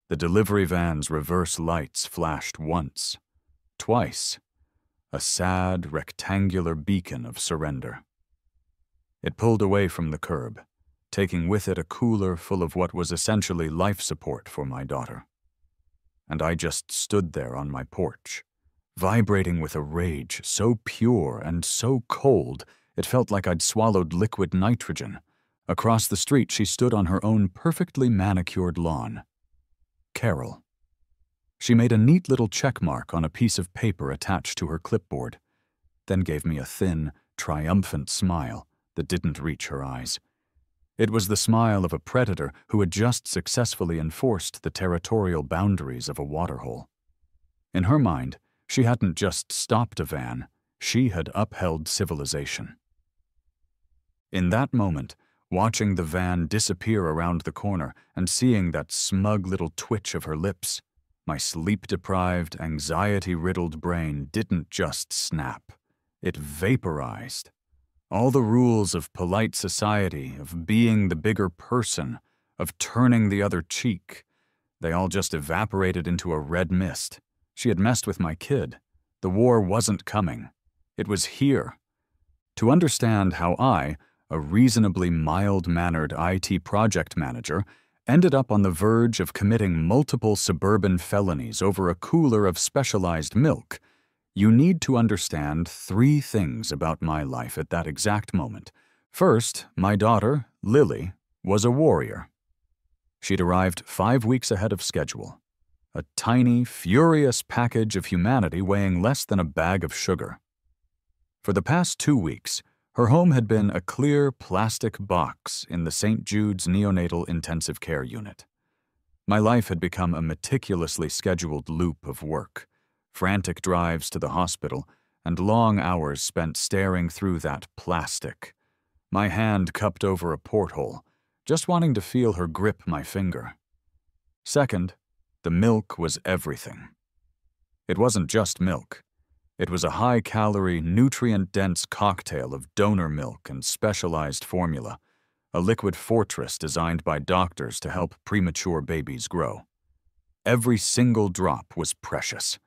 The delivery van's reverse lights flashed once, twice, a sad, rectangular beacon of surrender. It pulled away from the curb, taking with it a cooler full of what was essentially life support for my daughter. And I just stood there on my porch, vibrating with a rage so pure and so cold it felt like I'd swallowed liquid nitrogen. Across the street, she stood on her own perfectly manicured lawn. Carol. She made a neat little check mark on a piece of paper attached to her clipboard, then gave me a thin, triumphant smile that didn't reach her eyes. It was the smile of a predator who had just successfully enforced the territorial boundaries of a waterhole. In her mind, she hadn't just stopped a van, she had upheld civilization. In that moment, watching the van disappear around the corner and seeing that smug little twitch of her lips, my sleep-deprived, anxiety-riddled brain didn't just snap. It vaporized. All the rules of polite society, of being the bigger person, of turning the other cheek, they all just evaporated into a red mist. She had messed with my kid. The war wasn't coming. It was here. To understand how I, a reasonably mild-mannered IT project manager, ended up on the verge of committing multiple suburban felonies over a cooler of specialized milk, you need to understand 3 things about my life at that exact moment. First, my daughter, Lily, was a warrior. She'd arrived 5 weeks ahead of schedule. A tiny, furious package of humanity weighing less than a bag of sugar. For the past 2 weeks, her home had been a clear plastic box in the St. Jude's neonatal intensive care unit. My life had become a meticulously scheduled loop of work, frantic drives to the hospital, and long hours spent staring through that plastic, my hand cupped over a porthole, just wanting to feel her grip my finger. Second, the milk was everything. It wasn't just milk. It was a high-calorie, nutrient-dense cocktail of donor milk and specialized formula, a liquid fortress designed by doctors to help premature babies grow. Every single drop was precious.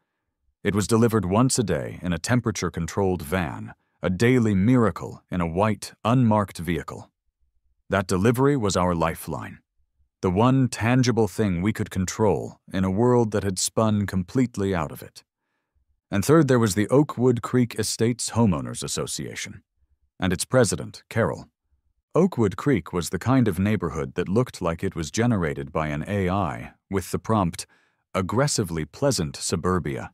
It was delivered once a day in a temperature-controlled van, a daily miracle in a white, unmarked vehicle. That delivery was our lifeline, the one tangible thing we could control in a world that had spun completely out of it. And third, there was the Oakwood Creek Estates Homeowners Association, and its president, Carol. Oakwood Creek was the kind of neighborhood that looked like it was generated by an AI with the prompt, aggressively pleasant suburbia.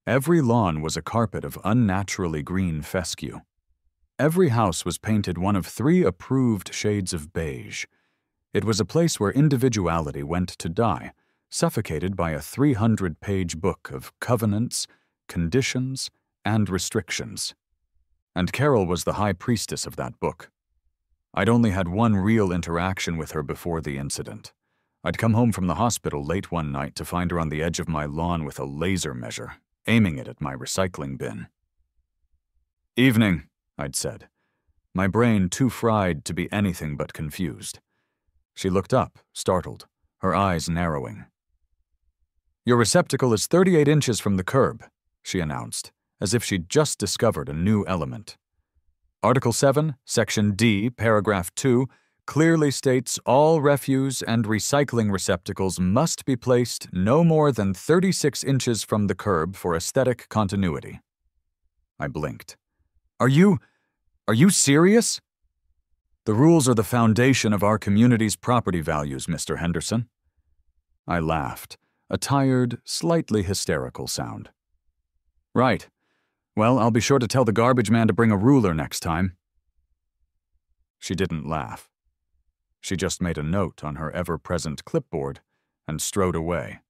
Every lawn was a carpet of unnaturally green fescue. Every house was painted one of 3 approved shades of beige. It was a place where individuality went to die, suffocated by a 300-page book of covenants, conditions, and restrictions. And Carol was the high priestess of that book. I'd only had one real interaction with her before the incident. I'd come home from the hospital late one night to find her on the edge of my lawn with a laser measure, aiming it at my recycling bin. "Evening," I'd said, my brain too fried to be anything but confused. She looked up, startled, her eyes narrowing. "Your receptacle is 38 inches from the curb," she announced, as if she'd just discovered a new element. "Article 7, Section D, Paragraph 2, clearly states all refuse and recycling receptacles must be placed no more than 36 inches from the curb for aesthetic continuity." I blinked. Are you serious?" "The rules are the foundation of our community's property values, Mr. Henderson." I laughed, a tired, slightly hysterical sound. "Right. Well, I'll be sure to tell the garbage man to bring a ruler next time." She didn't laugh. She just made a note on her ever-present clipboard and strode away.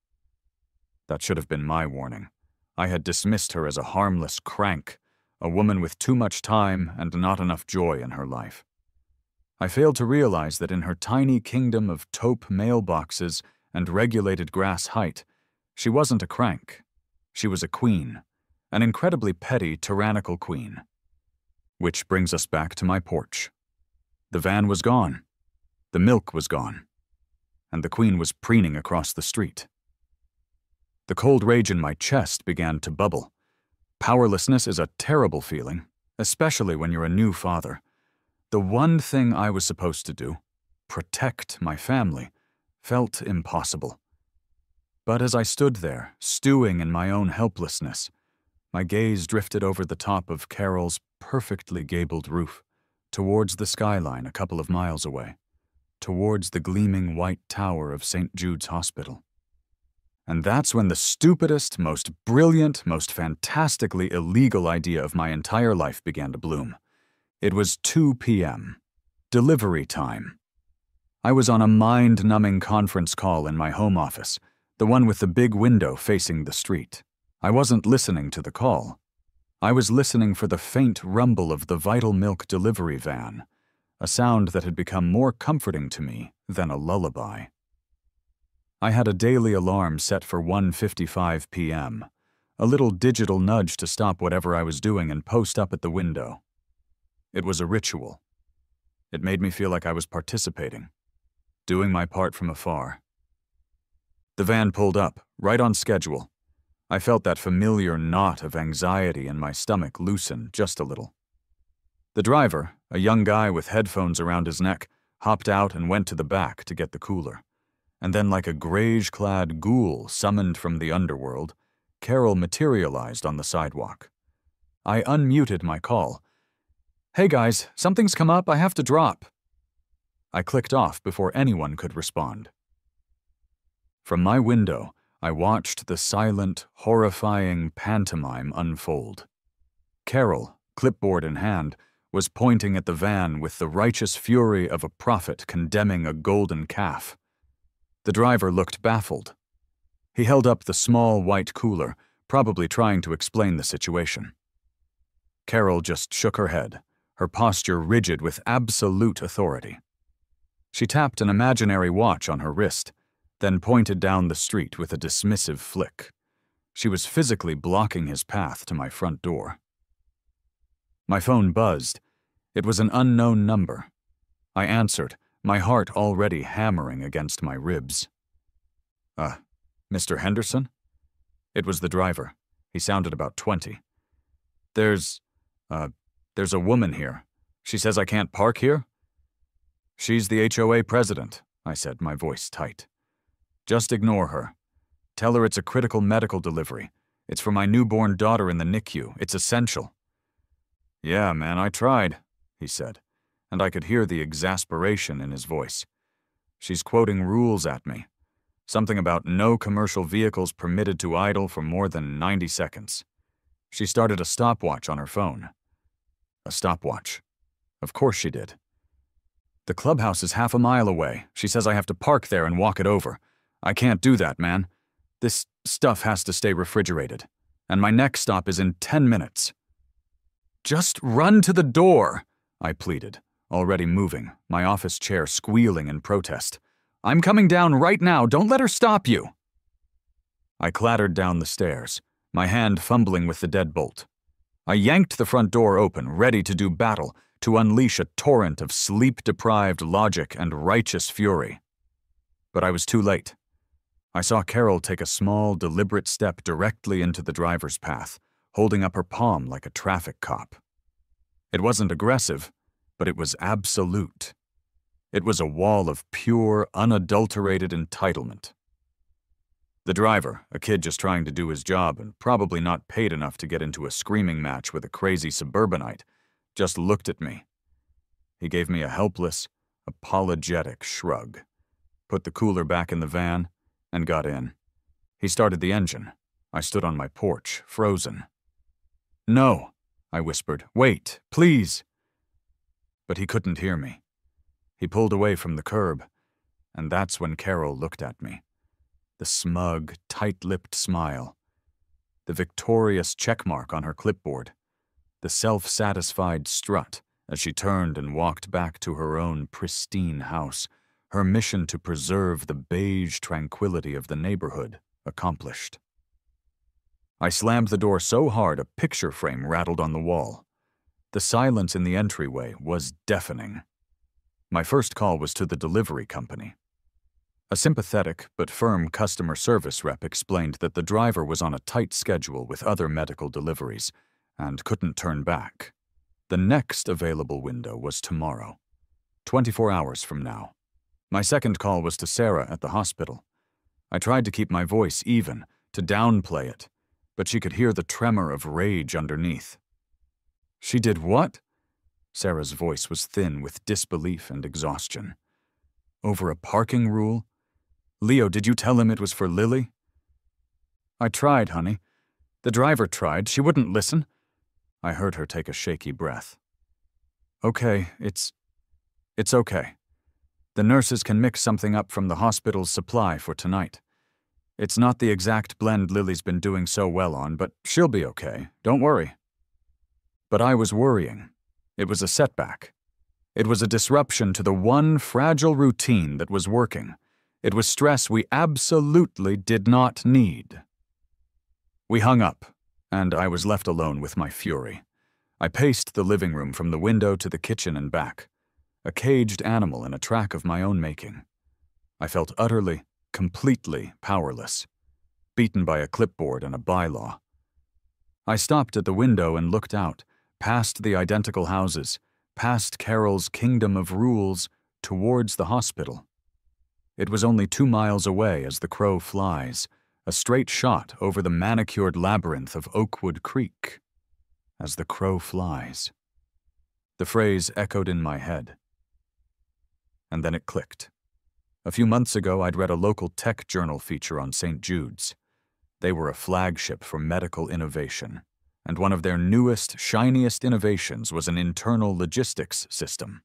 That should have been my warning. I had dismissed her as a harmless crank, a woman with too much time and not enough joy in her life. I failed to realize that in her tiny kingdom of taupe mailboxes and regulated grass height, she wasn't a crank. She was a queen, an incredibly petty, tyrannical queen. Which brings us back to my porch. The van was gone. The milk was gone. and the Queen was preening across the street. The cold rage in my chest began to bubble. Powerlessness is a terrible feeling, especially when you're a new father. The one thing I was supposed to do, protect my family, felt impossible. But as I stood there, stewing in my own helplessness, my gaze drifted over the top of Carol's perfectly gabled roof, towards the skyline a couple of miles away, towards the gleaming white tower of St. Jude's Hospital. And that's when the stupidest, most brilliant, most fantastically illegal idea of my entire life began to bloom. It was 2 p.m. Delivery time. I was on a mind-numbing conference call in my home office, the one with the big window facing the street. I wasn't listening to the call. I was listening for the faint rumble of the Vital Milk delivery van, a sound that had become more comforting to me than a lullaby. I had a daily alarm set for 1:55 p.m., a little digital nudge to stop whatever I was doing and post up at the window. It was a ritual. It made me feel like I was participating, doing my part from afar. The van pulled up, right on schedule. I felt that familiar knot of anxiety in my stomach loosen just a little. The driver, a young guy with headphones around his neck, hopped out and went to the back to get the cooler. And then, like a greige-clad ghoul summoned from the underworld, Carol materialized on the sidewalk. I unmuted my call. "Hey guys, something's come up, I have to drop." I clicked off before anyone could respond. From my window, I watched the silent, horrifying pantomime unfold. Carol, clipboard in hand, was pointing at the van with the righteous fury of a prophet condemning a golden calf. The driver looked baffled. He held up the small white cooler, probably trying to explain the situation. Carol just shook her head, her posture rigid with absolute authority. She tapped an imaginary watch on her wrist, then pointed down the street with a dismissive flick. She was physically blocking his path to my front door. My phone buzzed. It was an unknown number. I answered, my heart already hammering against my ribs. Mr. Henderson?" It was the driver. He sounded about 20. There's a woman here. She says I can't park here?" "She's the HOA president," I said, my voice tight. "Just ignore her. Tell her it's a critical medical delivery. It's for my newborn daughter in the NICU. It's essential." "Yeah, man, I tried," he said, and I could hear the exasperation in his voice. "She's quoting rules at me. Something about no commercial vehicles permitted to idle for more than 90 seconds. She started a stopwatch on her phone." A stopwatch. Of course she did. "The clubhouse is half a mile away. She says I have to park there and walk it over. I can't do that, man. This stuff has to stay refrigerated. And my next stop is in 10 minutes. "Just run to the door," I pleaded, already moving, my office chair squealing in protest. "I'm coming down right now. Don't let her stop you." I clattered down the stairs, my hand fumbling with the deadbolt. I yanked the front door open, ready to do battle, to unleash a torrent of sleep-deprived logic and righteous fury. But I was too late. I saw Carol take a small, deliberate step directly into the driver's path, holding up her palm like a traffic cop. It wasn't aggressive, but it was absolute. It was a wall of pure, unadulterated entitlement. The driver, a kid just trying to do his job and probably not paid enough to get into a screaming match with a crazy suburbanite, just looked at me. He gave me a helpless, apologetic shrug, put the cooler back in the van, and got in. He started the engine. I stood on my porch, frozen. "No," I whispered. "Wait, please." But he couldn't hear me. He pulled away from the curb, and that's when Carol looked at me. The smug, tight-lipped smile, the victorious checkmark on her clipboard, the self-satisfied strut as she turned and walked back to her own pristine house, her mission to preserve the beige tranquility of the neighborhood accomplished. I slammed the door so hard a picture frame rattled on the wall. The silence in the entryway was deafening. My first call was to the delivery company. A sympathetic but firm customer service rep explained that the driver was on a tight schedule with other medical deliveries and couldn't turn back. The next available window was tomorrow, 24 hours from now. My second call was to Sarah at the hospital. I tried to keep my voice even, to downplay it, but she could hear the tremor of rage underneath. She did what? Sarah's voice was thin with disbelief and exhaustion. Over a parking rule? Leo, did you tell him it was for Lily? I tried, honey. The driver tried. She wouldn't listen. I heard her take a shaky breath. Okay, it's okay. The nurses can mix something up from the hospital's supply for tonight. It's not the exact blend Lily's been doing so well on, but she'll be okay. Don't worry. But I was worrying. It was a setback. It was a disruption to the one fragile routine that was working. It was stress we absolutely did not need. We hung up, and I was left alone with my fury. I paced the living room from the window to the kitchen and back, a caged animal in a track of my own making. I felt utterly, completely powerless, beaten by a clipboard and a bylaw. I stopped at the window and looked out, past the identical houses, past Carol's kingdom of rules, towards the hospital. It was only 2 miles away as the crow flies, a straight shot over the manicured labyrinth of Oakwood Creek. As the crow flies. The phrase echoed in my head. And then it clicked. A few months ago, I'd read a local tech journal feature on St. Jude's. They were a flagship for medical innovation, and one of their newest, shiniest innovations was an internal logistics system.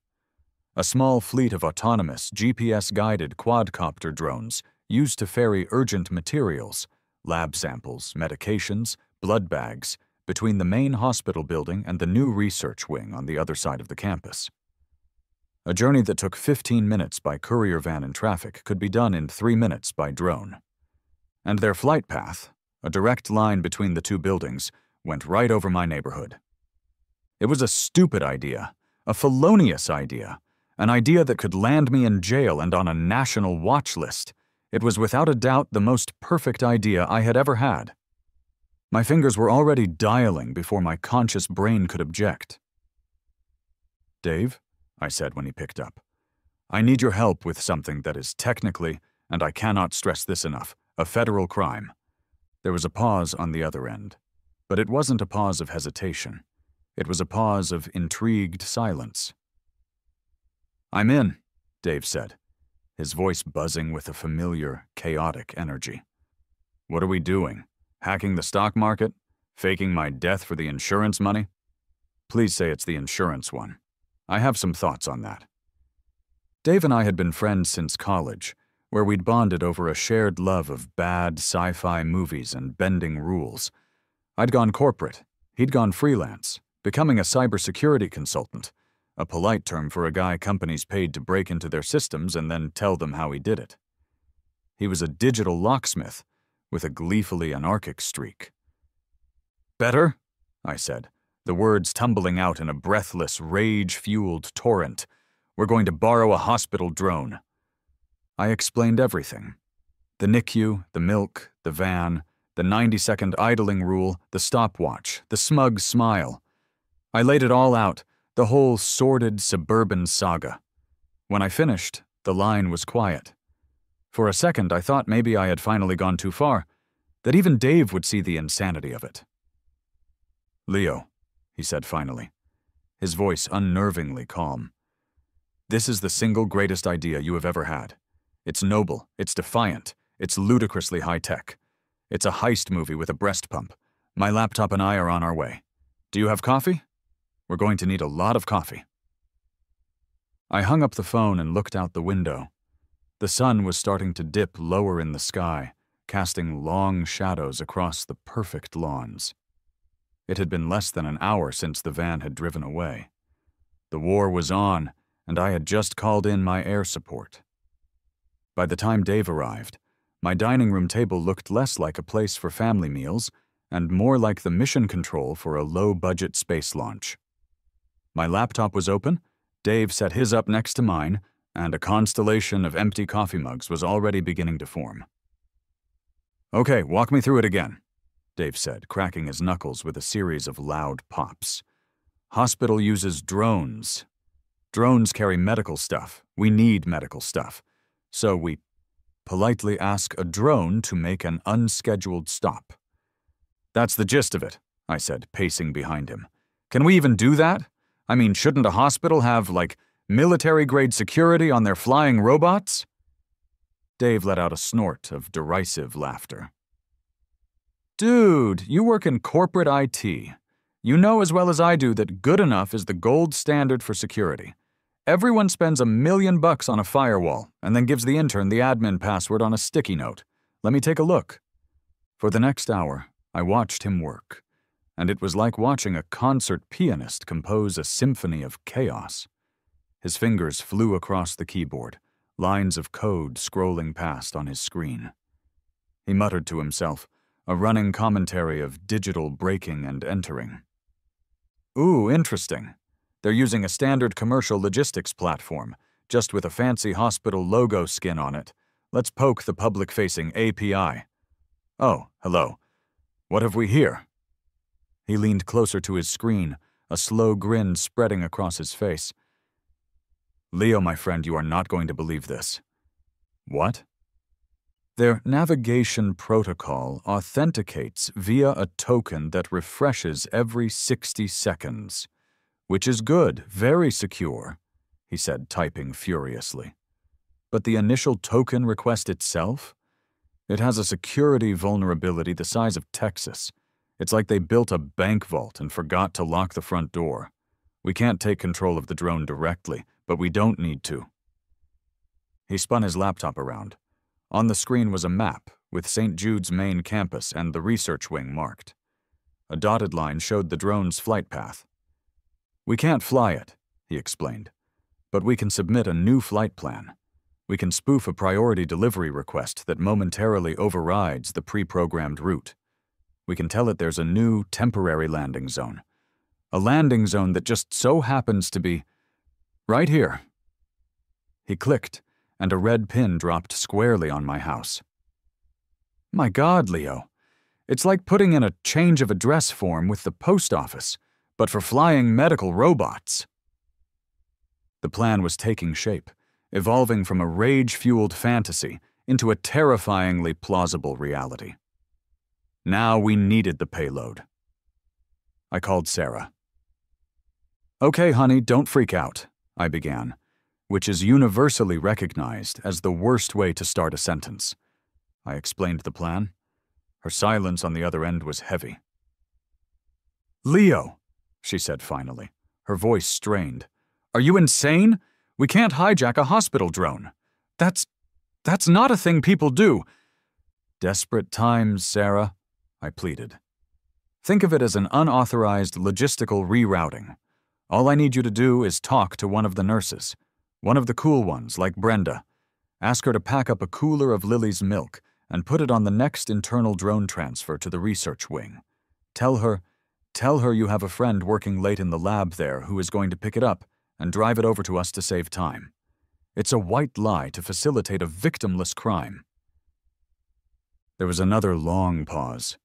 A small fleet of autonomous, GPS-guided quadcopter drones used to ferry urgent materials, lab samples, medications, blood bags, between the main hospital building and the new research wing on the other side of the campus. A journey that took 15 minutes by courier van in traffic could be done in 3 minutes by drone. And their flight path, a direct line between the two buildings, went right over my neighborhood. It was a stupid idea, a felonious idea, an idea that could land me in jail and on a national watch list. It was without a doubt the most perfect idea I had ever had. My fingers were already dialing before my conscious brain could object. "Dave," I said when he picked up, "I need your help with something that is technically, and I cannot stress this enough, a federal crime." There was a pause on the other end, but it wasn't a pause of hesitation. It was a pause of intrigued silence. "I'm in," Dave said, his voice buzzing with a familiar, chaotic energy. "What are we doing? Hacking the stock market? Faking my death for the insurance money?" "Please say it's the insurance one. I have some thoughts on that." Dave and I had been friends since college, where we'd bonded over a shared love of bad sci-fi movies and bending rules. I'd gone corporate. He'd gone freelance, becoming a cybersecurity consultant, a polite term for a guy companies paid to break into their systems and then tell them how he did it. He was a digital locksmith with a gleefully anarchic streak. "Better?" I said, the words tumbling out in a breathless, rage-fueled torrent. "We're going to borrow a hospital drone." I explained everything. The NICU, the milk, the van, the 90-second idling rule, the stopwatch, the smug smile. I laid it all out, the whole sordid suburban saga. When I finished, the line was quiet. For a second, I thought maybe I had finally gone too far, that even Dave would see the insanity of it. "Leo," he said finally, his voice unnervingly calm, "this is the single greatest idea you have ever had. It's noble, it's defiant, it's ludicrously high-tech. It's a heist movie with a breast pump. My laptop and I are on our way. Do you have coffee? We're going to need a lot of coffee." I hung up the phone and looked out the window. The sun was starting to dip lower in the sky, casting long shadows across the perfect lawns. It had been less than an hour since the van had driven away. The war was on, and I had just called in my air support. By the time Dave arrived, my dining room table looked less like a place for family meals and more like the mission control for a low-budget space launch. My laptop was open, Dave set his up next to mine, and a constellation of empty coffee mugs was already beginning to form. "Okay, walk me through it again," Dave said, cracking his knuckles with a series of loud pops. "Hospital uses drones. Drones carry medical stuff. We need medical stuff. So we politely ask a drone to make an unscheduled stop." "That's the gist of it," I said, pacing behind him. "Can we even do that? I mean, shouldn't a hospital have, like, military-grade security on their flying robots?" Dave let out a snort of derisive laughter. "Dude, you work in corporate IT. You know as well as I do that good enough is the gold standard for security. Everyone spends $1 million on a firewall and then gives the intern the admin password on a sticky note. Let me take a look." For the next hour, I watched him work, and it was like watching a concert pianist compose a symphony of chaos. His fingers flew across the keyboard, lines of code scrolling past on his screen. He muttered to himself, a running commentary of digital breaking and entering. "Ooh, interesting. They're using a standard commercial logistics platform, just with a fancy hospital logo skin on it. Let's poke the public-facing API. Oh, hello. What have we here?" He leaned closer to his screen, a slow grin spreading across his face. "Leo, my friend, you are not going to believe this." "What?" "Their navigation protocol authenticates via a token that refreshes every 60 seconds. Which is good, very secure," he said, typing furiously. "But the initial token request itself? It has a security vulnerability the size of Texas. It's like they built a bank vault and forgot to lock the front door. We can't take control of the drone directly, but we don't need to." He spun his laptop around. On the screen was a map with St. Jude's main campus and the research wing marked. A dotted line showed the drone's flight path. "We can't fly it," he explained, "but we can submit a new flight plan. We can spoof a priority delivery request that momentarily overrides the pre-programmed route. We can tell it there's a new temporary landing zone. A landing zone that just so happens to be right here." He clicked, and a red pin dropped squarely on my house. "My God, Leo. It's like putting in a change of address form with the post office, but for flying medical robots." The plan was taking shape, evolving from a rage-fueled fantasy into a terrifyingly plausible reality. Now we needed the payload. I called Sarah. "Okay, honey, don't freak out," I began, which is universally recognized as the worst way to start a sentence. I explained the plan. Her silence on the other end was heavy. "Leo," she said finally, her voice strained. "Are you insane? We can't hijack a hospital drone. That's not a thing people do." "Desperate times, Sarah," I pleaded. "Think of it as an unauthorized logistical rerouting. All I need you to do is talk to one of the nurses, one of the cool ones like Brenda. Ask her to pack up a cooler of Lily's milk and put it on the next internal drone transfer to the research wing. Tell her you have a friend working late in the lab there who is going to pick it up and drive it over to us to save time. It's a white lie to facilitate a victimless crime." There was another long pause.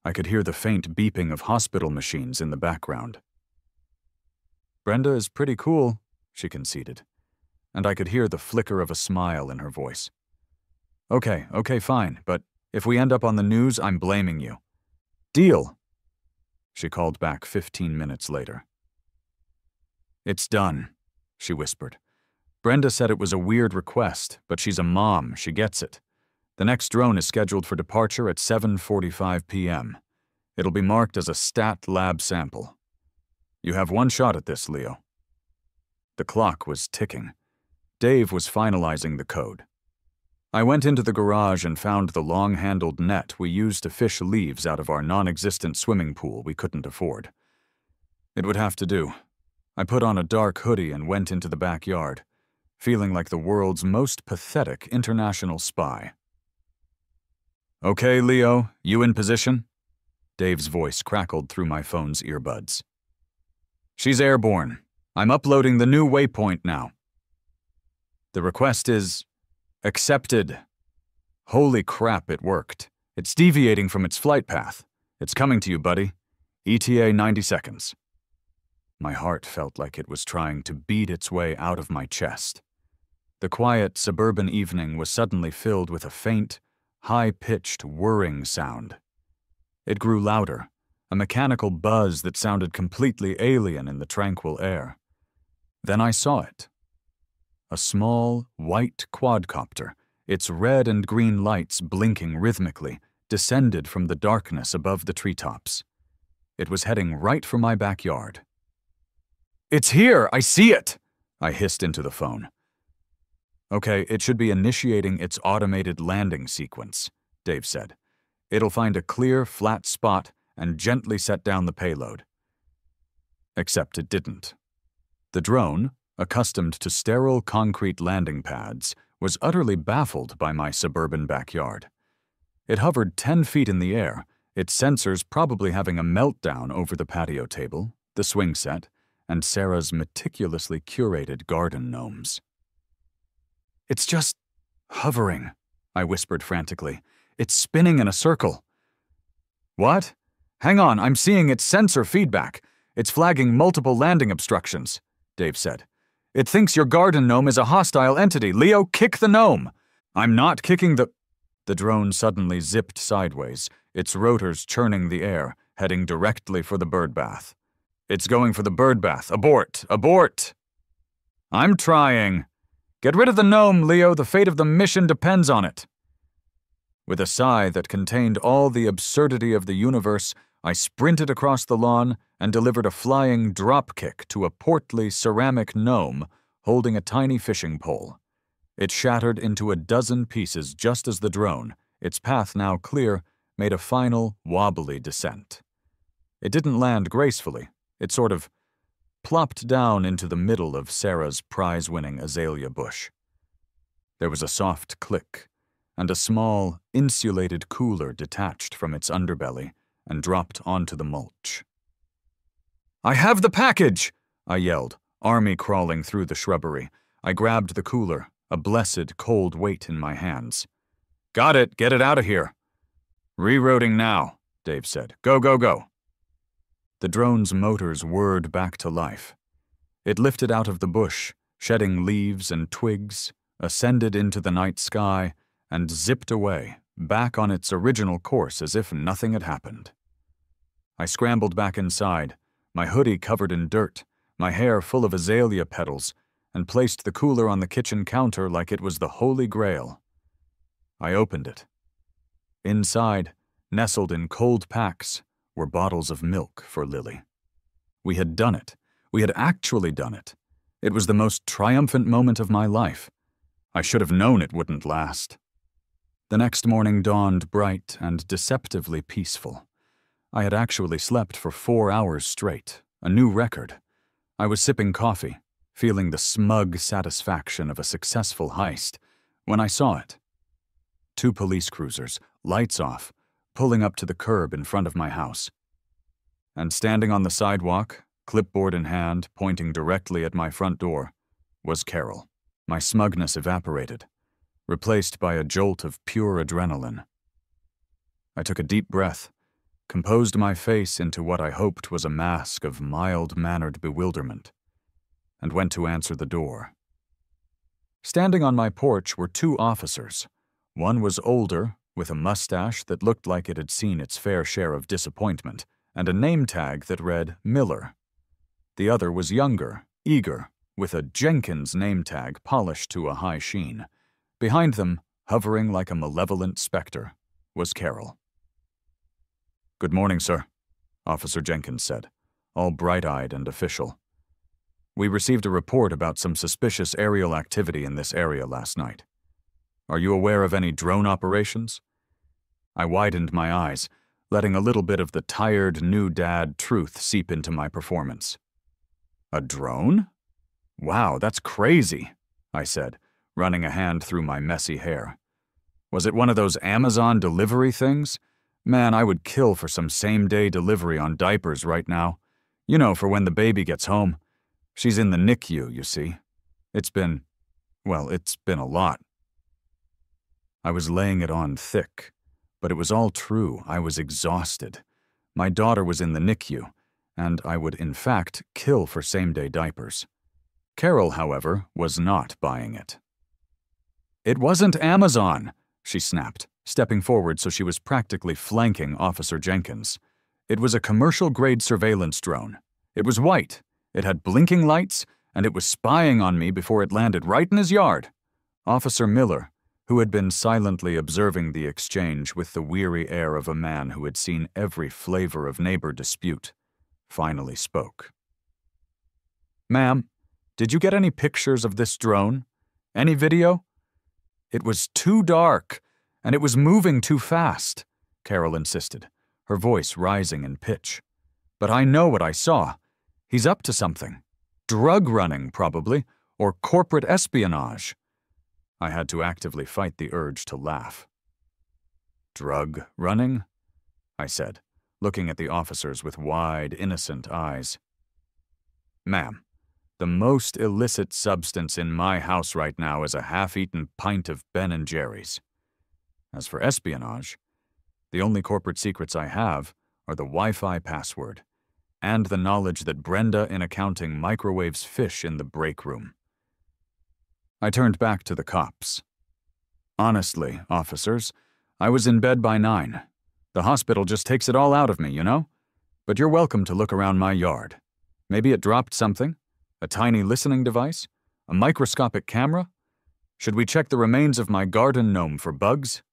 I could hear the faint beeping of hospital machines in the background. "Brenda is pretty cool," she conceded, and I could hear the flicker of a smile in her voice. Okay, fine, but if we end up on the news, I'm blaming you." "Deal," she called back 15 minutes later. "It's done," she whispered. "Brenda said it was a weird request, but she's a mom, she gets it. The next drone is scheduled for departure at 7:45 p.m. It'll be marked as a stat lab sample. You have one shot at this, Leo." The clock was ticking. Dave was finalizing the code. I went into the garage and found the long-handled net we used to fish leaves out of our non-existent swimming pool we couldn't afford. It would have to do. I put on a dark hoodie and went into the backyard, feeling like the world's most pathetic international spy. "Okay, Leo, you in position?" Dave's voice crackled through my phone's earbuds. "She's airborne. I'm uploading the new waypoint now." The request is accepted. Holy crap, it worked. It's deviating from its flight path. It's coming to you, buddy. ETA 90 seconds. My heart felt like it was trying to beat its way out of my chest. The quiet suburban evening was suddenly filled with a faint, high-pitched whirring sound. It grew louder, a mechanical buzz that sounded completely alien in the tranquil air. Then I saw it. A small, white quadcopter, its red and green lights blinking rhythmically, descended from the darkness above the treetops. It was heading right for my backyard. "It's here! I see it!" I hissed into the phone. "Okay, it should be initiating its automated landing sequence," Dave said. "It'll find a clear, flat spot and gently set down the payload." Except it didn't. The drone, accustomed to sterile concrete landing pads, was utterly baffled by my suburban backyard. It hovered 10 feet in the air, its sensors probably having a meltdown over the patio table, the swing set, and Sarah's meticulously curated garden gnomes. "It's just hovering," I whispered frantically. "It's spinning in a circle." "What? Hang on, I'm seeing its sensor feedback. It's flagging multiple landing obstructions," Dave said. "It thinks your garden gnome is a hostile entity. Leo, kick the gnome!" "I'm not kicking the—" The drone suddenly zipped sideways, its rotors churning the air, heading directly for the birdbath. "It's going for the birdbath. Abort! Abort!" "I'm trying. Get rid of the gnome, Leo. The fate of the mission depends on it." With a sigh that contained all the absurdity of the universe, I sprinted across the lawn and delivered a flying drop kick to a portly ceramic gnome holding a tiny fishing pole. It shattered into a dozen pieces just as the drone, its path now clear, made a final, wobbly descent. It didn't land gracefully. It sort of plopped down into the middle of Sarah's prize-winning azalea bush. There was a soft click, and a small, insulated cooler detached from its underbelly and dropped onto the mulch. "I have the package!" I yelled, army crawling through the shrubbery. I grabbed the cooler, a blessed cold weight in my hands. "Got it! Get it out of here!" "Rerouting now," Dave said. "Go, go, go!" The drone's motors whirred back to life. It lifted out of the bush, shedding leaves and twigs, ascended into the night sky, and zipped away, back on its original course as if nothing had happened. I scrambled back inside, my hoodie covered in dirt, my hair full of azalea petals, and placed the cooler on the kitchen counter like it was the Holy Grail. I opened it. Inside, nestled in cold packs, were bottles of milk for Lily. We had done it. We had actually done it. It was the most triumphant moment of my life. I should have known it wouldn't last. The next morning dawned bright and deceptively peaceful. I had actually slept for 4 hours straight, a new record. I was sipping coffee, feeling the smug satisfaction of a successful heist, when I saw it. 2 police cruisers, lights off, pulling up to the curb in front of my house. And standing on the sidewalk, clipboard in hand, pointing directly at my front door, was Carol. My smugness evaporated, replaced by a jolt of pure adrenaline. I took a deep breath, composed my face into what I hoped was a mask of mild-mannered bewilderment, and went to answer the door. Standing on my porch were 2 officers. One was older, with a mustache that looked like it had seen its fair share of disappointment, and a name tag that read Miller. The other was younger, eager, with a Jenkins name tag polished to a high sheen. Behind them, hovering like a malevolent specter, was Carol. "Good morning, sir," Officer Jenkins said, all bright-eyed and official. "We received a report about some suspicious aerial activity in this area last night. Are you aware of any drone operations?" I widened my eyes, letting a little bit of the tired new dad truth seep into my performance. "A drone? Wow, that's crazy," I said, running a hand through my messy hair. "Was it one of those Amazon delivery things? Man, I would kill for some same-day delivery on diapers right now. You know, for when the baby gets home. She's in the NICU, you see. It's been..." Well, it's been a lot. I was laying it on thick, but it was all true. I was exhausted. My daughter was in the NICU, and I would, in fact, kill for same-day diapers. Carol, however, was not buying it. "It wasn't Amazon," she snapped, stepping forward so she was practically flanking Officer Jenkins. "It was a commercial-grade surveillance drone. It was white, it had blinking lights, and it was spying on me before it landed right in his yard." Officer Miller, who had been silently observing the exchange with the weary air of a man who had seen every flavor of neighbor dispute, finally spoke. "Ma'am, did you get any pictures of this drone? Any video?" "It was too dark, and it was moving too fast," Carol insisted, her voice rising in pitch. "But I know what I saw. He's up to something. Drug running, probably, or corporate espionage." I had to actively fight the urge to laugh. "Drug running?" I said, looking at the officers with wide, innocent eyes. "Ma'am, the most illicit substance in my house right now is a half-eaten pint of Ben & Jerry's. As for espionage, the only corporate secrets I have are the Wi-Fi password and the knowledge that Brenda in accounting microwaves fish in the break room." I turned back to the cops. "Honestly, officers, I was in bed by 9. The hospital just takes it all out of me, you know? But you're welcome to look around my yard. Maybe it dropped something? A tiny listening device? A microscopic camera? Should we check the remains of my garden gnome for bugs?"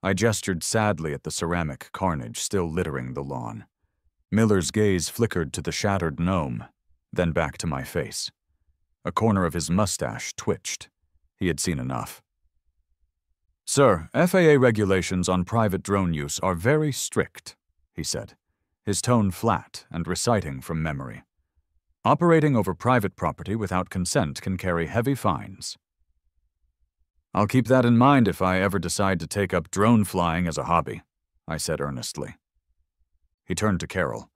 I gestured sadly at the ceramic carnage still littering the lawn. Miller's gaze flickered to the shattered gnome, then back to my face. A corner of his mustache twitched. He had seen enough. "Sir, FAA regulations on private drone use are very strict," he said, his tone flat and reciting from memory. "Operating over private property without consent can carry heavy fines." "I'll keep that in mind if I ever decide to take up drone flying as a hobby," I said earnestly. He turned to Carol.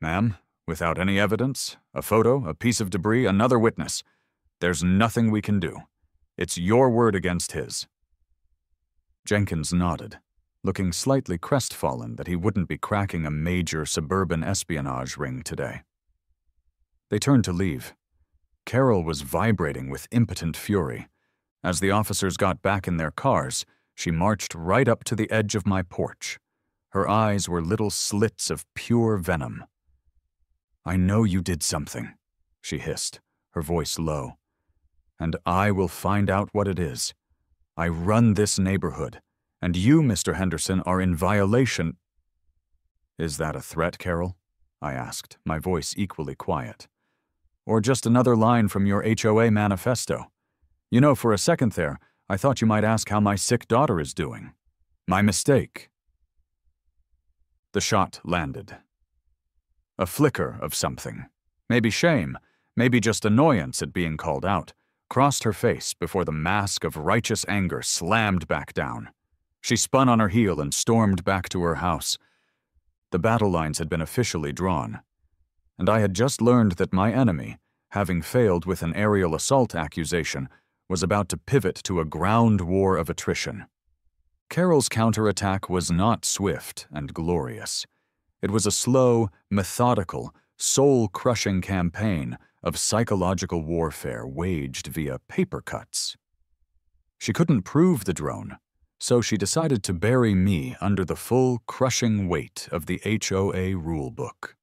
"Ma'am, without any evidence, a photo, a piece of debris, another witness, there's nothing we can do. It's your word against his." Jenkins nodded, looking slightly crestfallen that he wouldn't be cracking a major suburban espionage ring today. They turned to leave. Carol was vibrating with impotent fury. As the officers got back in their cars, she marched right up to the edge of my porch. Her eyes were little slits of pure venom. "I know you did something," she hissed, her voice low. "And I will find out what it is. I run this neighborhood, and you, Mr. Henderson, are in violation." "Is that a threat, Carol?" I asked, my voice equally quiet. "Or just another line from your HOA manifesto? You know, for a second there, I thought you might ask how my sick daughter is doing. My mistake." The shot landed. A flicker of something, maybe shame, maybe just annoyance at being called out, crossed her face before the mask of righteous anger slammed back down. She spun on her heel and stormed back to her house. The battle lines had been officially drawn, and I had just learned that my enemy, having failed with an aerial assault accusation, was about to pivot to a ground war of attrition. Carol's counterattack was not swift and glorious. It was a slow, methodical, soul-crushing campaign of psychological warfare waged via paper cuts. She couldn't prove the drone, so she decided to bury me under the full, crushing weight of the HOA rulebook.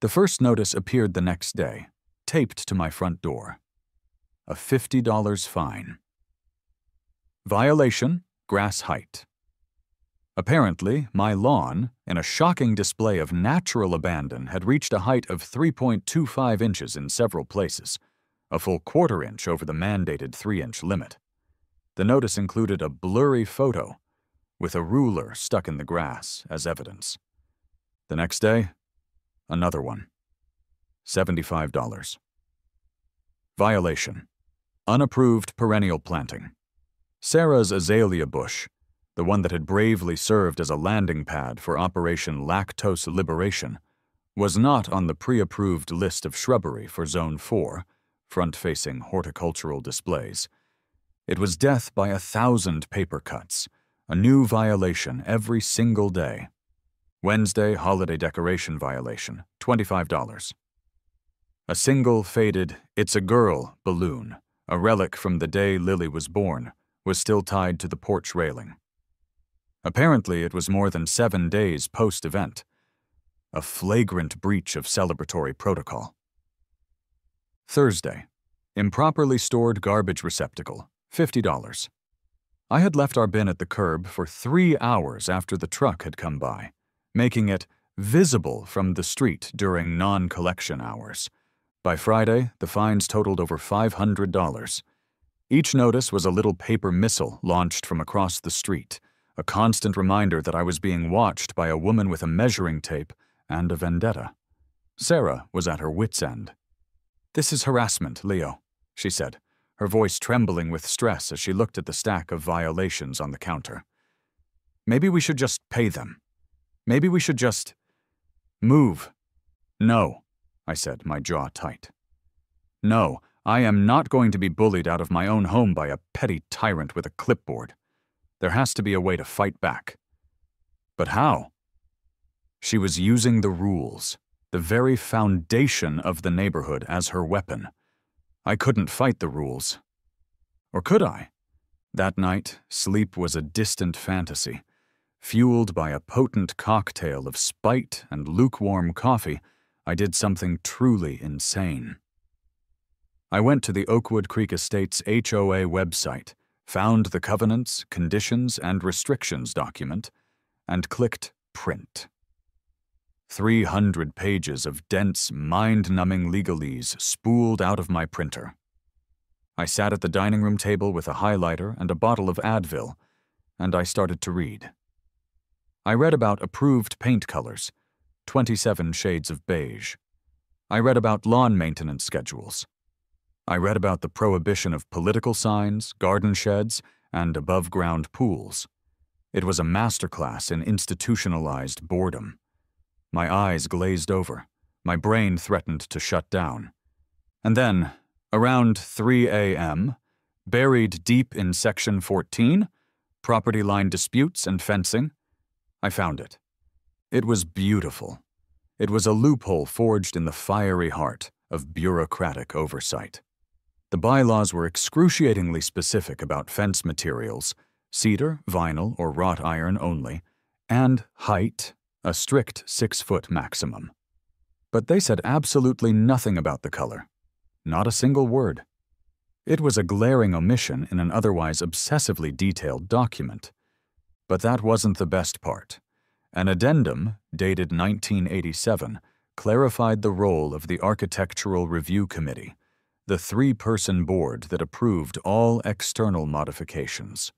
The first notice appeared the next day, taped to my front door. A $50 fine. Violation, grass height. Apparently, my lawn, in a shocking display of natural abandon, had reached a height of 3.25 inches in several places, a full quarter-inch over the mandated 3-inch limit. The notice included a blurry photo, with a ruler stuck in the grass as evidence. The next day, another one. $75. Violation. Unapproved perennial planting. Sarah's azalea bush, the one that had bravely served as a landing pad for Operation Lactose Liberation, was not on the pre-approved list of shrubbery for Zone 4 front-facing horticultural displays. It was death by 1,000 paper cuts, a new violation every single day. Wednesday holiday decoration violation, $25. A single faded "It's a Girl" balloon, a relic from the day Lily was born, was still tied to the porch railing. Apparently, it was more than 7 days post-event. A flagrant breach of celebratory protocol. Thursday. Improperly stored garbage receptacle, $50. I had left our bin at the curb for 3 hours after the truck had come by, making it visible from the street during non-collection hours. By Friday, the fines totaled over $500. Each notice was a little paper missile launched from across the street, a constant reminder that I was being watched by a woman with a measuring tape and a vendetta. Sarah was at her wit's end. "This is harassment, Leo," she said, her voice trembling with stress as she looked at the stack of violations on the counter. "Maybe we should just pay them. Maybe we should just move." "No," I said, my jaw tight. "No, I am not going to be bullied out of my own home by a petty tyrant with a clipboard. There has to be a way to fight back." "But how?" She was using the rules, the very foundation of the neighborhood, as her weapon. I couldn't fight the rules. Or could I? That night, sleep was a distant fantasy. Fueled by a potent cocktail of spite and lukewarm coffee, I did something truly insane. I went to the Oakwood Creek Estates HOA website, found the covenants, conditions, and restrictions document, and clicked print. 300 pages of dense, mind-numbing legalese spooled out of my printer. I sat at the dining room table with a highlighter and a bottle of Advil, and I started to read. I read about approved paint colors, 27 shades of beige. I read about lawn maintenance schedules. I read about the prohibition of political signs, garden sheds, and above-ground pools. It was a masterclass in institutionalized boredom. My eyes glazed over. My brain threatened to shut down. And then, around 3 a.m., buried deep in Section 14, property line disputes and fencing, I found it. It was beautiful. It was a loophole forged in the fiery heart of bureaucratic oversight. The bylaws were excruciatingly specific about fence materials, cedar, vinyl, or wrought iron only, and height, a strict 6-foot maximum. But they said absolutely nothing about the color. Not a single word. It was a glaring omission in an otherwise obsessively detailed document. But that wasn't the best part. An addendum, dated 1987, clarified the role of the Architectural Review Committee, the 3-person board that approved all external modifications.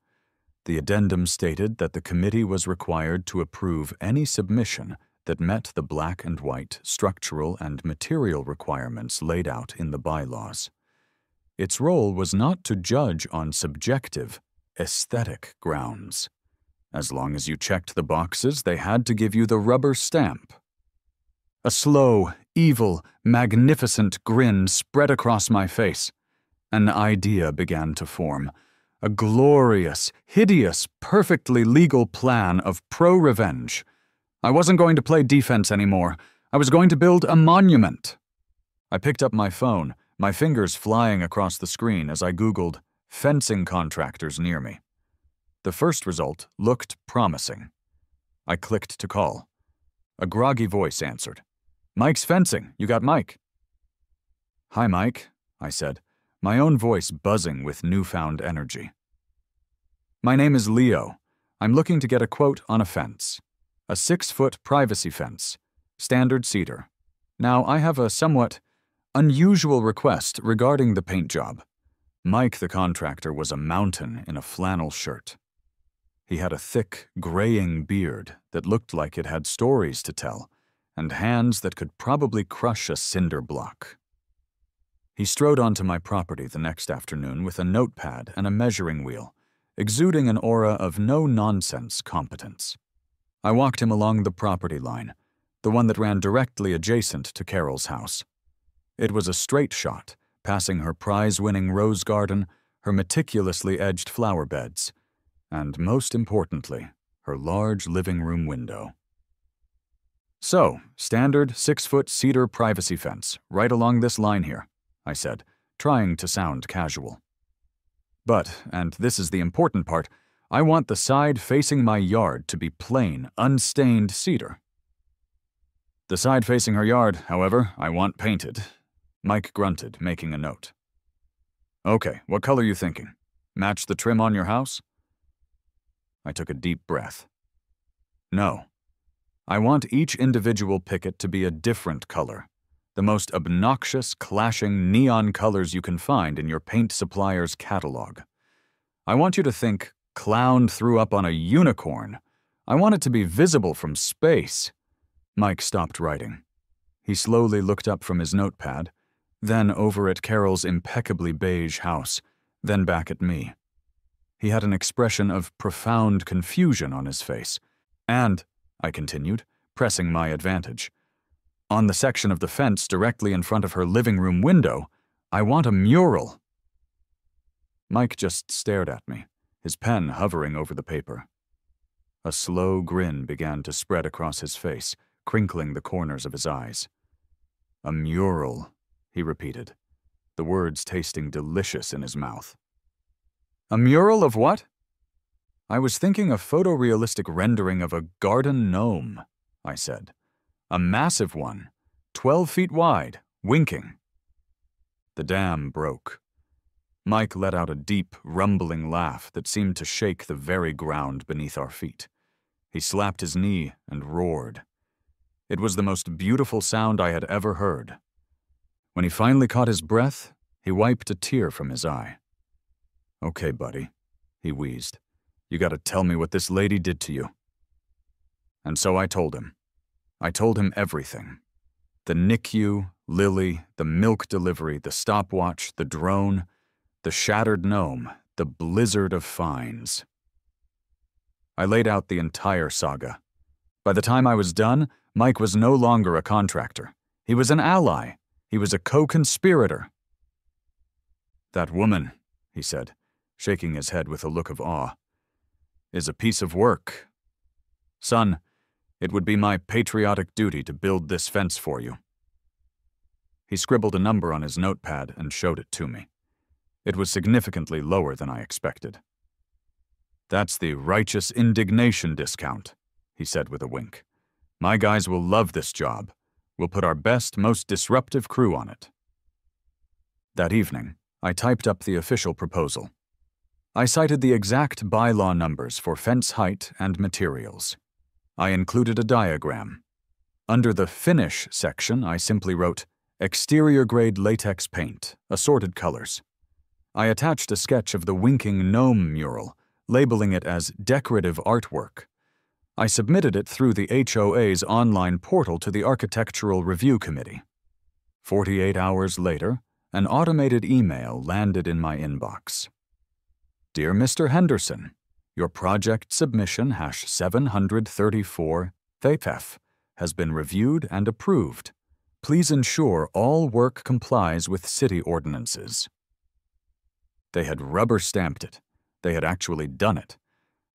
The addendum stated that the committee was required to approve any submission that met the black and white structural and material requirements laid out in the bylaws. Its role was not to judge on subjective, aesthetic grounds. As long as you checked the boxes, they had to give you the rubber stamp. A slow, evil, magnificent grin spread across my face. An idea began to form. A glorious, hideous, perfectly legal plan of pro-revenge. I wasn't going to play defense anymore. I was going to build a monument. I picked up my phone, my fingers flying across the screen as I Googled fencing contractors near me. The first result looked promising. I clicked to call. A groggy voice answered. "Mike's Fencing, you got Mike." "Hi, Mike," I said, my own voice buzzing with newfound energy. "My name is Leo. I'm looking to get a quote on a fence. A 6-foot privacy fence, standard cedar. Now, I have a somewhat unusual request regarding the paint job." Mike, the contractor, was a mountain in a flannel shirt. He had a thick, graying beard that looked like it had stories to tell, and hands that could probably crush a cinder block. He strode onto my property the next afternoon with a notepad and a measuring wheel, exuding an aura of no-nonsense competence. I walked him along the property line, the one that ran directly adjacent to Carol's house. It was a straight shot, passing her prize-winning rose garden, her meticulously edged flower beds, and most importantly, her large living room window. "So, standard 6-foot cedar privacy fence, right along this line here," I said, trying to sound casual. "But, and this is the important part, I want the side facing my yard to be plain, unstained cedar." "The side facing her yard, however, I want painted," Mike grunted, making a note. "Okay, what color you thinking? Match the trim on your house?" I took a deep breath. "No. I want each individual picket to be a different color, the most obnoxious, clashing neon colors you can find in your paint supplier's catalog. I want you to think clown threw up on a unicorn. I want it to be visible from space." Mike stopped writing. He slowly looked up from his notepad, then over at Carol's impeccably beige house, then back at me. He had an expression of profound confusion on his face. "And," I continued, pressing my advantage, "on the section of the fence directly in front of her living room window, I want a mural." Mike just stared at me, his pen hovering over the paper. A slow grin began to spread across his face, crinkling the corners of his eyes. "A mural," he repeated, the words tasting delicious in his mouth. "A mural of what?" "I was thinking a photorealistic rendering of a garden gnome," I said. "A massive one, 12 feet wide, winking." The dam broke. Mike let out a deep, rumbling laugh that seemed to shake the very ground beneath our feet. He slapped his knee and roared. It was the most beautiful sound I had ever heard. When he finally caught his breath, he wiped a tear from his eye. "Okay, buddy," he wheezed. "You gotta tell me what this lady did to you." And so I told him. I told him everything. The NICU, Lily, the milk delivery, the stopwatch, the drone, the shattered gnome, the blizzard of fines. I laid out the entire saga. By the time I was done, Mike was no longer a contractor. He was an ally. He was a co-conspirator. "That woman," he said, shaking his head with a look of awe, "is a piece of work. Son, it would be my patriotic duty to build this fence for you." He scribbled a number on his notepad and showed it to me. It was significantly lower than I expected. "That's the righteous indignation discount," he said with a wink. "My guys will love this job. We'll put our best, most disruptive crew on it." That evening, I typed up the official proposal. I cited the exact bylaw numbers for fence height and materials. I included a diagram. Under the Finish section, I simply wrote, "Exterior-grade latex paint, assorted colors." I attached a sketch of the winking gnome mural, labeling it as decorative artwork. I submitted it through the HOA's online portal to the Architectural Review Committee. 48 hours later, an automated email landed in my inbox. "Dear Mr. Henderson, your project submission #734 THEFEF has been reviewed and approved. Please ensure all work complies with city ordinances." They had rubber-stamped it. They had actually done it.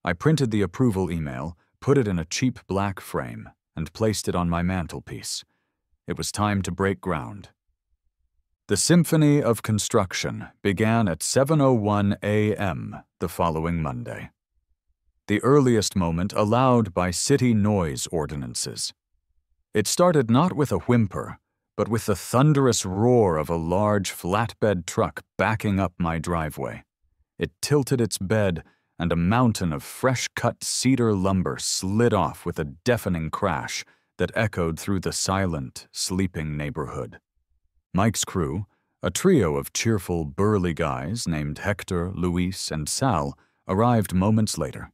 I printed the approval email, put it in a cheap black frame, and placed it on my mantelpiece. It was time to break ground. The symphony of construction began at 7:01 a.m. the following Monday. The earliest moment allowed by city noise ordinances. It started not with a whimper, but with the thunderous roar of a large flatbed truck backing up my driveway. It tilted its bed, and a mountain of fresh-cut cedar lumber slid off with a deafening crash that echoed through the silent, sleeping neighborhood. Mike's crew, a trio of cheerful, burly guys named Hector, Luis, and Sal, arrived moments later.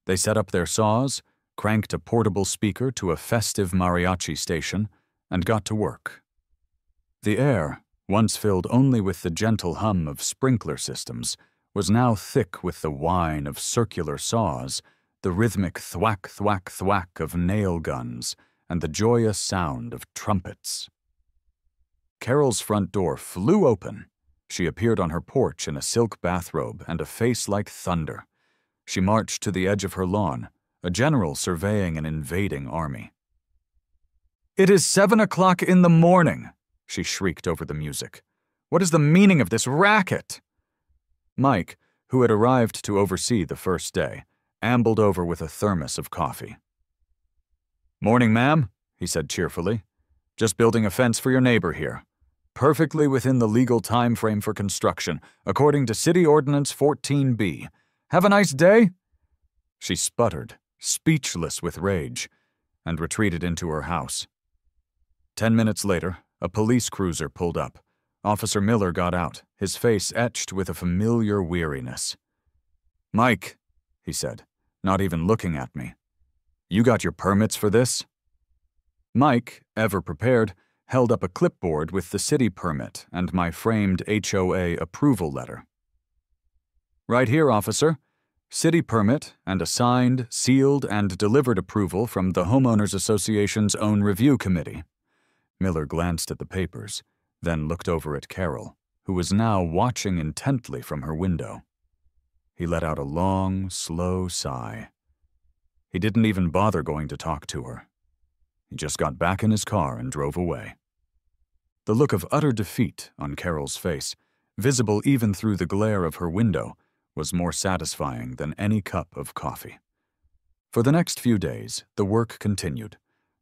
They set up their saws, cranked a portable speaker to a festive mariachi station, and got to work. The air, once filled only with the gentle hum of sprinkler systems, was now thick with the whine of circular saws, the rhythmic thwack, thwack, thwack of nail guns, and the joyous sound of trumpets. Carol's front door flew open. She appeared on her porch in a silk bathrobe and a face like thunder. She marched to the edge of her lawn, a general surveying an invading army. "It is 7 o'clock in the morning," she shrieked over the music. "What is the meaning of this racket?" Mike, who had arrived to oversee the first day, ambled over with a thermos of coffee. "Morning, ma'am," he said cheerfully. "Just building a fence for your neighbor here. Perfectly within the legal time frame for construction, according to City Ordinance 14B. Have a nice day?" She sputtered, speechless with rage, and retreated into her house. 10 minutes later, a police cruiser pulled up. Officer Miller got out, his face etched with a familiar weariness. "Mike," he said, not even looking at me. "You got your permits for this?" Mike, ever prepared, held up a clipboard with the city permit and my framed HOA approval letter. "Right here, officer. City permit and a signed, sealed, and delivered approval from the Homeowners Association's own review committee." Miller glanced at the papers, then looked over at Carol, who was now watching intently from her window. He let out a long, slow sigh. He didn't even bother going to talk to her. He just got back in his car and drove away. The look of utter defeat on Carol's face, visible even through the glare of her window, was more satisfying than any cup of coffee. For the next few days, the work continued.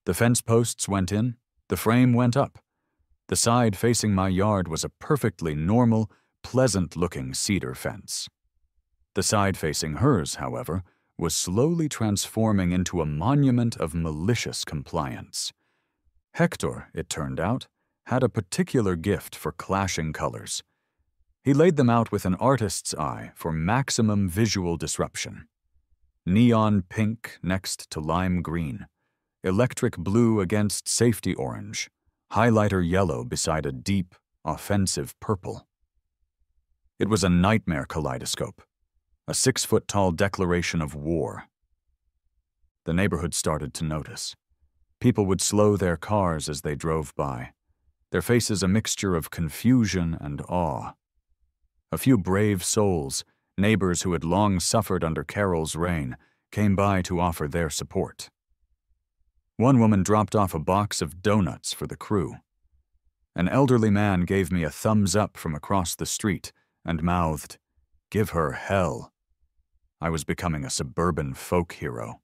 The fence posts went in, the frame went up. The side facing my yard was a perfectly normal, pleasant-looking cedar fence. The side facing hers, however, was slowly transforming into a monument of malicious compliance. Hector, it turned out, had a particular gift for clashing colors. He laid them out with an artist's eye for maximum visual disruption. Neon pink next to lime green, electric blue against safety orange, highlighter yellow beside a deep, offensive purple. It was a nightmare kaleidoscope, a 6-foot-tall declaration of war. The neighborhood started to notice. People would slow their cars as they drove by, their faces a mixture of confusion and awe. A few brave souls, neighbors who had long suffered under Carol's reign, came by to offer their support. One woman dropped off a box of donuts for the crew. An elderly man gave me a thumbs up from across the street and mouthed, "Give her hell." I was becoming a suburban folk hero.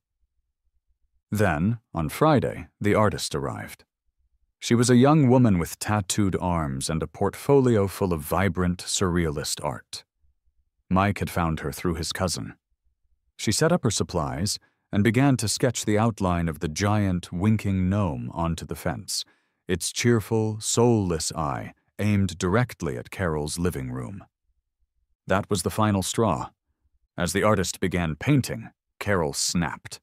Then, on Friday, the artist arrived. She was a young woman with tattooed arms and a portfolio full of vibrant, surrealist art. Mike had found her through his cousin. She set up her supplies and began to sketch the outline of the giant, winking gnome onto the fence, its cheerful, soulless eye aimed directly at Carol's living room. That was the final straw. As the artist began painting, Carol snapped.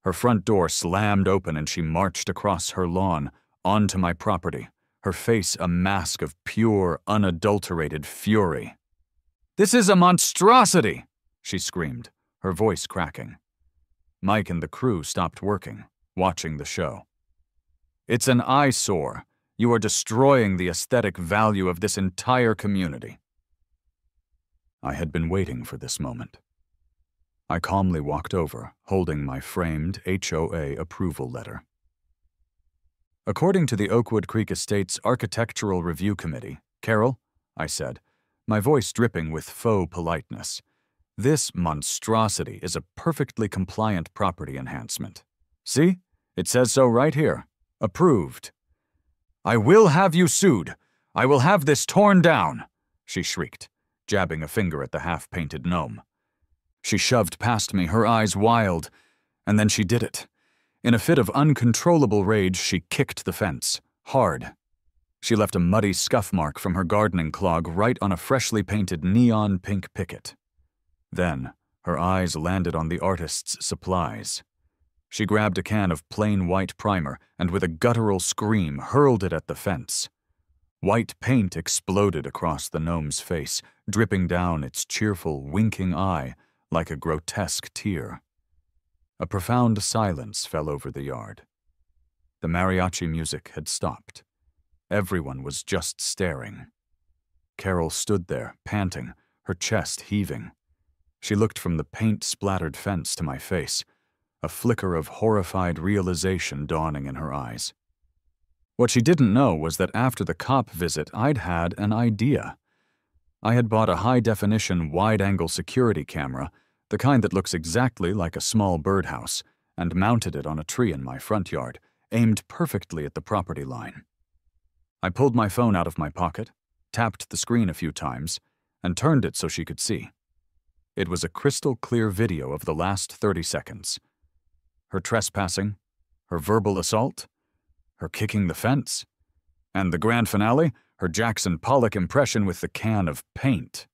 Her front door slammed open and she marched across her lawn, onto my property, her face a mask of pure, unadulterated fury. "This is a monstrosity!" she screamed, her voice cracking. Mike and the crew stopped working, watching the show. "It's an eyesore. You are destroying the aesthetic value of this entire community." I had been waiting for this moment. I calmly walked over, holding my framed HOA approval letter. "According to the Oakwood Creek Estates Architectural Review Committee, Carol," I said, my voice dripping with faux politeness, "this monstrosity is a perfectly compliant property enhancement. See? It says so right here. Approved." "I will have you sued. I will have this torn down," she shrieked, jabbing a finger at the half-painted gnome. She shoved past me, her eyes wild, and then she did it. In a fit of uncontrollable rage, she kicked the fence, hard. She left a muddy scuff mark from her gardening clog right on a freshly painted neon pink picket. Then, her eyes landed on the artist's supplies. She grabbed a can of plain white primer and with a guttural scream hurled it at the fence. White paint exploded across the gnome's face, dripping down its cheerful, winking eye like a grotesque tear. A profound silence fell over the yard. The mariachi music had stopped, Everyone was just staring. Carol stood there, panting, her chest heaving. She looked from the paint-splattered fence to my face, a flicker of horrified realization dawning in her eyes. What she didn't know was that after the cop visit, I'd had an idea. I had bought a high-definition, wide-angle security camera, the kind that looks exactly like a small birdhouse, and mounted it on a tree in my front yard, aimed perfectly at the property line. I pulled my phone out of my pocket, tapped the screen a few times, and turned it so she could see. It was a crystal-clear video of the last 30 seconds. Her trespassing, her verbal assault, her kicking the fence, and the grand finale, her Jackson Pollock impression with the can of paint.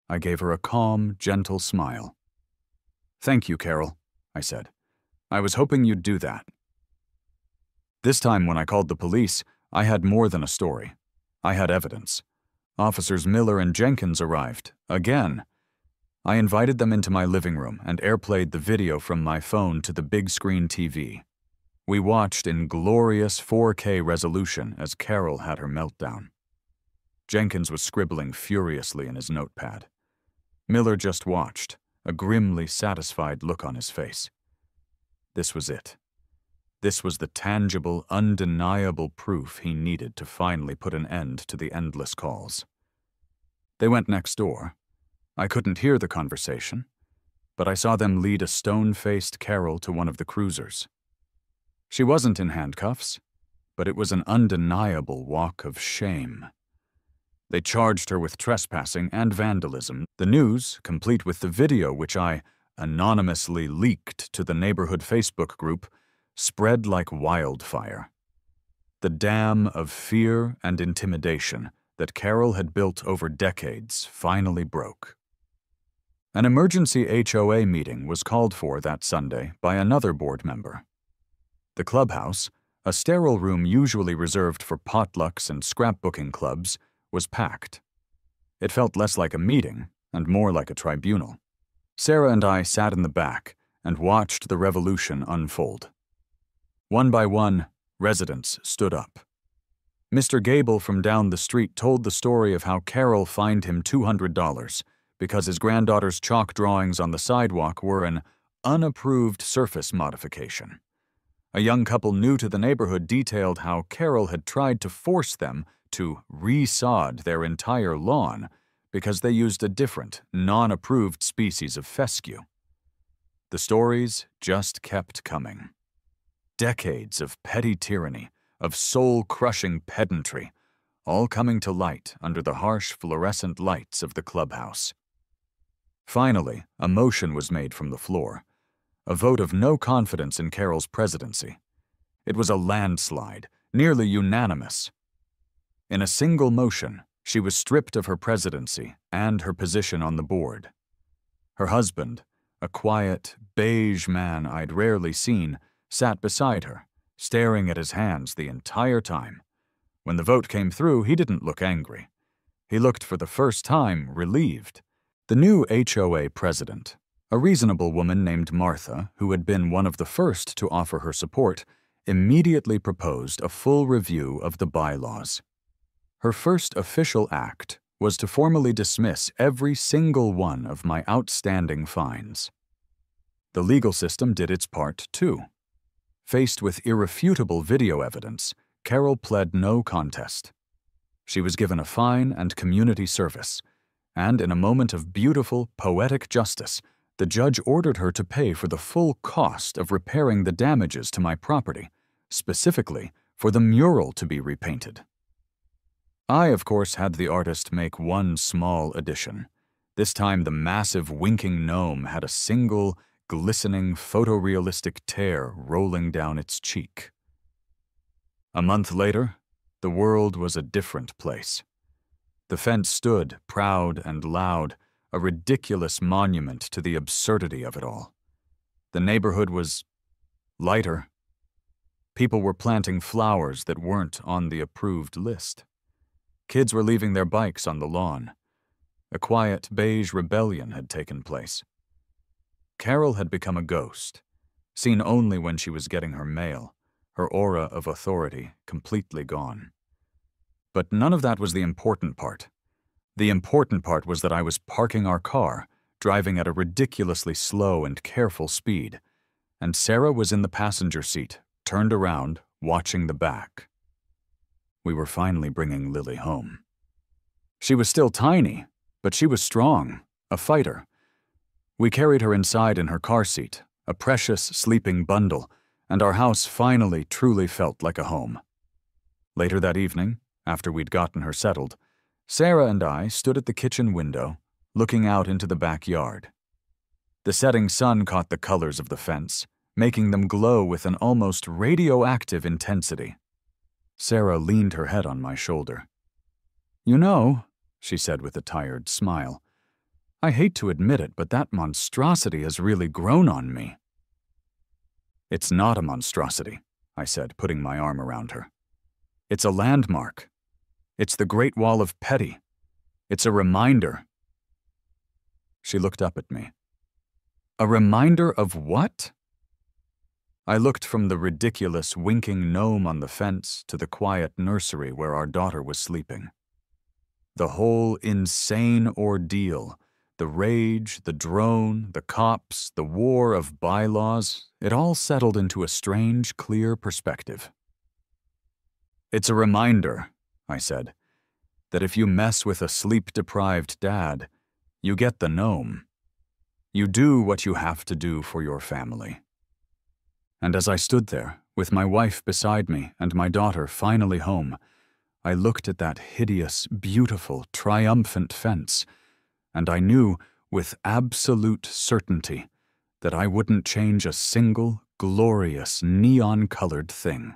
I gave her a calm, gentle smile. "Thank you, Carol," I said. "I was hoping you'd do that." This time when I called the police, I had more than a story. I had evidence. Officers Miller and Jenkins arrived, again. I invited them into my living room and airplayed the video from my phone to the big screen TV. We watched in glorious 4K resolution as Carol had her meltdown. Jenkins was scribbling furiously in his notepad. Miller just watched, a grimly satisfied look on his face. This was it. This was the tangible, undeniable proof he needed to finally put an end to the endless calls. They went next door. I couldn't hear the conversation, but I saw them lead a stone-faced Carol to one of the cruisers. She wasn't in handcuffs, but it was an undeniable walk of shame. They charged her with trespassing and vandalism. The news, complete with the video which I anonymously leaked to the neighborhood Facebook group, spread like wildfire. The dam of fear and intimidation that Carol had built over decades finally broke. An emergency HOA meeting was called for that Sunday by another board member. The clubhouse, a sterile room usually reserved for potlucks and scrapbooking clubs, was packed. It felt less like a meeting and more like a tribunal. Sarah and I sat in the back and watched the revolution unfold. One by one, residents stood up. Mr. Gable from down the street told the story of how Carol fined him $200 because his granddaughter's chalk drawings on the sidewalk were an unapproved surface modification. A young couple new to the neighborhood detailed how Carol had tried to force them to re-sod their entire lawn because they used a different, non-approved species of fescue. The stories just kept coming. Decades of petty tyranny, of soul-crushing pedantry, all coming to light under the harsh fluorescent lights of the clubhouse. Finally, a motion was made from the floor, a vote of no confidence in Carol's presidency. It was a landslide, nearly unanimous. In a single motion, she was stripped of her presidency and her position on the board. Her husband, a quiet, beige man I'd rarely seen, sat beside her, staring at his hands the entire time. When the vote came through, he didn't look angry. He looked for the first time relieved. The new HOA president, a reasonable woman named Martha, who had been one of the first to offer her support, immediately proposed a full review of the bylaws. Her first official act was to formally dismiss every single one of my outstanding fines. The legal system did its part, too. Faced with irrefutable video evidence, Carol pled no contest. She was given a fine and community service, and in a moment of beautiful, poetic justice, the judge ordered her to pay for the full cost of repairing the damages to my property, specifically for the mural to be repainted. I, of course, had the artist make one small addition. This time the massive winking gnome had a single, glistening, photorealistic tear rolling down its cheek. A month later, the world was a different place. The fence stood, proud and loud, a ridiculous monument to the absurdity of it all. The neighborhood was lighter. People were planting flowers that weren't on the approved list. Kids were leaving their bikes on the lawn. A quiet beige rebellion had taken place. Carol had become a ghost, seen only when she was getting her mail, her aura of authority completely gone. But none of that was the important part. The important part was that I was parking our car, driving at a ridiculously slow and careful speed, and Sarah was in the passenger seat, turned around, watching the back. We were finally bringing Lily home. She was still tiny, but she was strong, a fighter. We carried her inside in her car seat, a precious sleeping bundle, and our house finally truly felt like a home. Later that evening, after we'd gotten her settled, Sarah and I stood at the kitchen window, looking out into the backyard. The setting sun caught the colors of the fence, making them glow with an almost radioactive intensity. Sarah leaned her head on my shoulder. "You know," she said with a tired smile, "I hate to admit it, but that monstrosity has really grown on me." "It's not a monstrosity," I said, putting my arm around her. "It's a landmark. It's the Great Wall of Petty. It's a reminder." She looked up at me. "A reminder of what?" I looked from the ridiculous winking gnome on the fence to the quiet nursery where our daughter was sleeping. The whole insane ordeal, the rage, the drone, the cops, the war of bylaws, it all settled into a strange, clear perspective. "It's a reminder," I said, "that if you mess with a sleep-deprived dad, you get the gnome. You do what you have to do for your family." And as I stood there, with my wife beside me and my daughter finally home, I looked at that hideous, beautiful, triumphant fence, and I knew with absolute certainty that I wouldn't change a single, glorious, neon-colored thing.